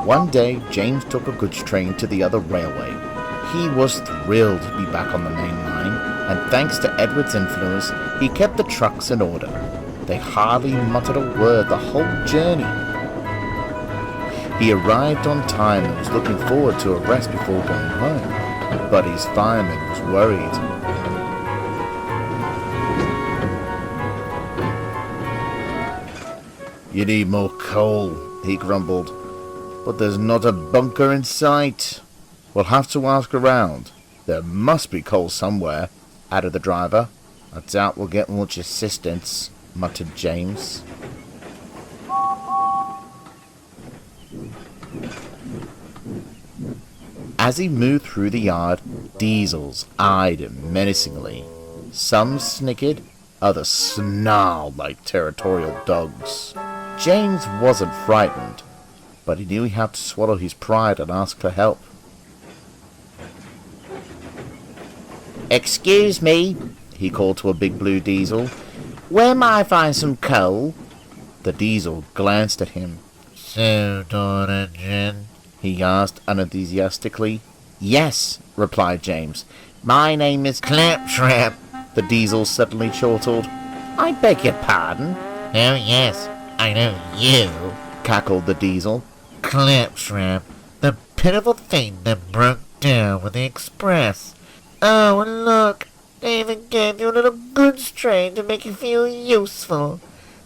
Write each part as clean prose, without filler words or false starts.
One day, James took a goods train to the other railway. He was thrilled to be back on the main line, and thanks to Edward's influence, he kept the trucks in order. They hardly muttered a word the whole journey. He arrived on time and was looking forward to a rest before going home, but his fireman was worried. "You need more coal," he grumbled, "but there's not a bunker in sight." "We'll have to ask around. There must be coal somewhere," added the driver. "I doubt we'll get much assistance," muttered James. As he moved through the yard, Diesels eyed him menacingly. Some snickered, others snarled like territorial dogs. James wasn't frightened, but he knew he had to swallow his pride and ask for help. "Excuse me," he called to a big blue diesel. "Where might I find some coal?" The diesel glanced at him. "So, door engine?" he asked unenthusiastically. "Yes," replied James. "My name is "Claptrap." The diesel suddenly chortled. "I beg your pardon?" "Oh yes, I know you." cackled the diesel. "Claptrap, the pitiful thing that broke down with the express. Oh, and look, they even gave you a little goods train to make you feel useful.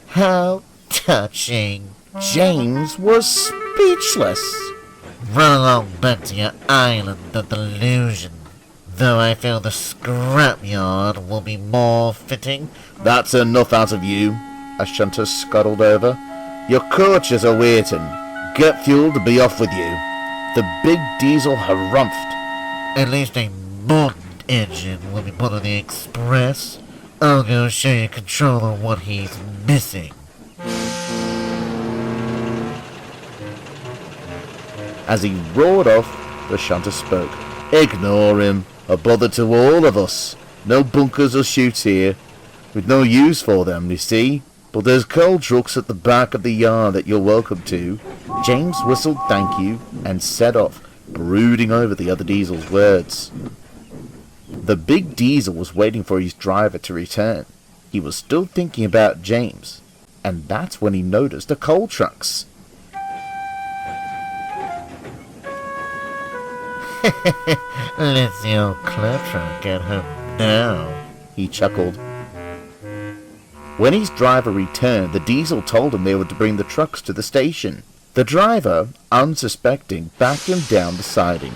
How touching." James was speechless. "Run along back to your island of delusion, though I feel the scrapyard will be more fitting." "That's enough out of you," a shunter scuttled over. "Your coaches are waiting. Get fuel to be off with you." The big diesel harumphed. "At least a modern engine will be put on the express. I'll go show your controller what he's missing." As he roared off, the shunter spoke. "Ignore him. A bother to all of us. No bunkers or chutes here. With no use for them, you see. But there's coal trucks at the back of the yard that you're welcome to." James whistled thank you and set off, brooding over the other diesel's words. The big diesel was waiting for his driver to return. He was still thinking about James, and that's when he noticed the coal trucks. "Let's see old Claptrap get home now," he chuckled. When his driver returned, the diesel told him they were to bring the trucks to the station. The driver, unsuspecting, backed him down the siding.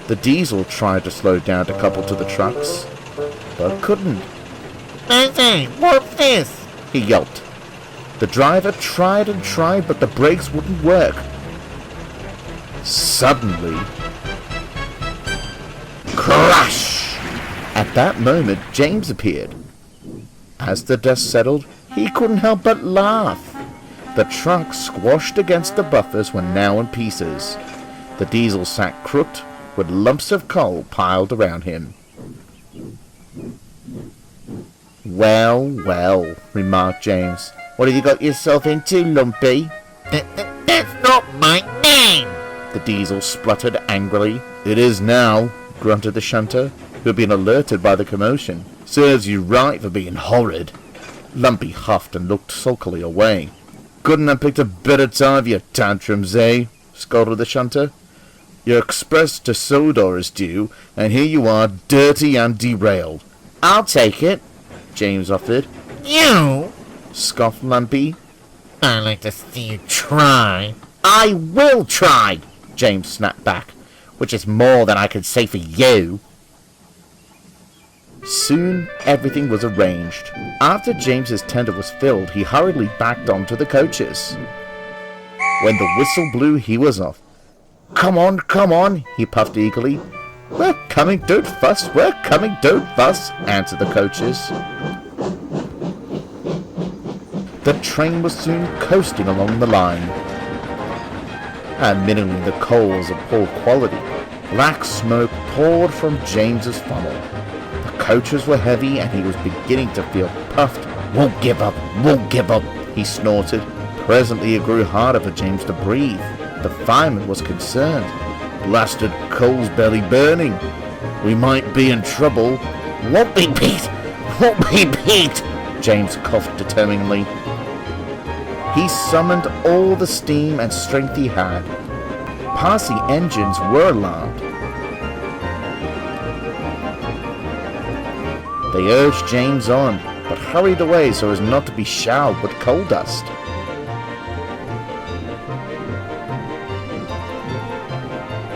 The diesel tried to slow down to couple to the trucks, but couldn't. "I say, what's this?" he yelped. The driver tried and tried, but the brakes wouldn't work. Suddenly, crash! At that moment, James appeared. As the dust settled, he couldn't help but laugh. The truck squashed against the buffers were now in pieces. The diesel sat crooked, with lumps of coal piled around him. "Well, well," remarked James. "What have you got yourself into, Lumpy?" That's not my name!" The diesel spluttered angrily. "It is now," grunted the shunter, who had been alerted by the commotion. "Serves you right for being horrid." Lumpy huffed and looked sulkily away. "Couldn't have picked a better time for your tantrums, eh?" scolded the shunter. "Your express to Sodor is due, and here you are, dirty and derailed." "I'll take it," James offered. "You?" scoffed Lumpy. "I'd like to see you try." "I will try," James snapped back, "which is more than I can say for you." Soon everything was arranged. After James's tender was filled, he hurriedly backed onto the coaches. When the whistle blew, he was off. Come on, he puffed eagerly. "We're coming, don't fuss, we're coming, don't fuss," answered the coaches. The train was soon coasting along the line. Admittedly, the coal was of poor quality. Black smoke poured from James's funnel. The coaches were heavy, and he was beginning to feel puffed. Won't give up, he snorted, Presently it grew harder for James to breathe. The fireman was concerned. Blasted coal's barely burning. We might be in trouble. Won't be, Pete! Won't be, Pete! James coughed determinedly. He summoned all the steam and strength he had. Passing engines were alarmed. They urged James on, but hurried away so as not to be showered with coal dust.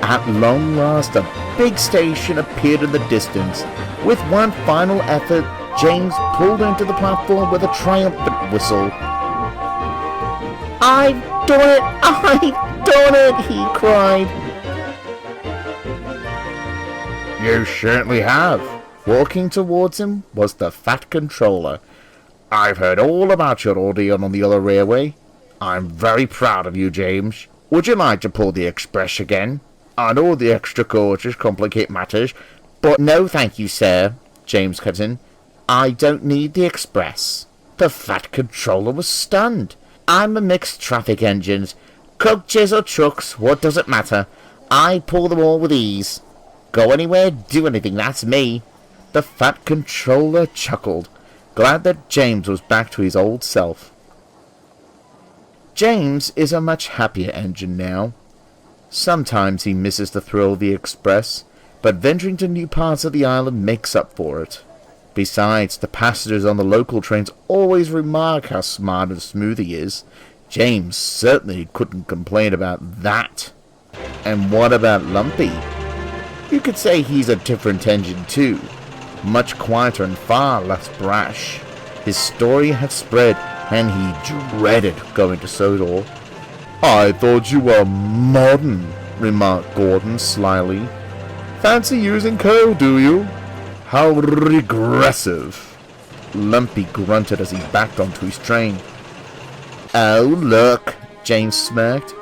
At long last, a big station appeared in the distance. With one final effort, James pulled into the platform with a triumphant whistle. "I've done it! I've done it!" he cried. "You certainly have." Walking towards him was the Fat Controller. "I've heard all about your ordeal on the other railway. I'm very proud of you, James. Would you like to pull the express again? I know the extra coaches complicate matters, but..." "No, thank you, sir," James cut in. "I don't need the express." The Fat Controller was stunned. "I'm a mixed traffic engines. Coaches or trucks, what does it matter? I pull them all with ease. Go anywhere, do anything, that's me." The Fat Controller chuckled, glad that James was back to his old self. James is a much happier engine now. Sometimes he misses the thrill of the express, but venturing to new parts of the island makes up for it. Besides, the passengers on the local trains always remark how smart and smooth he is. James certainly couldn't complain about that. And what about Lumpy? You could say he's a different engine too, much quieter and far less brash. His story had spread, and he dreaded going to Sodor. "I thought you were modern," remarked Gordon slyly. "Fancy using coal, do you? How regressive." Lumpy grunted as he backed onto his train. "Oh, look," James smirked.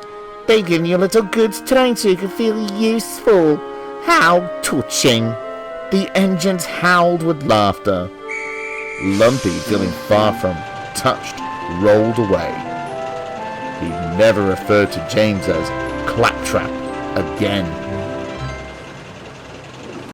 "They've given you a little goods train so you can feel useful. How touching." The engines howled with laughter. Lumpy, feeling far from touched, rolled away. He never referred to James as Claptrap again.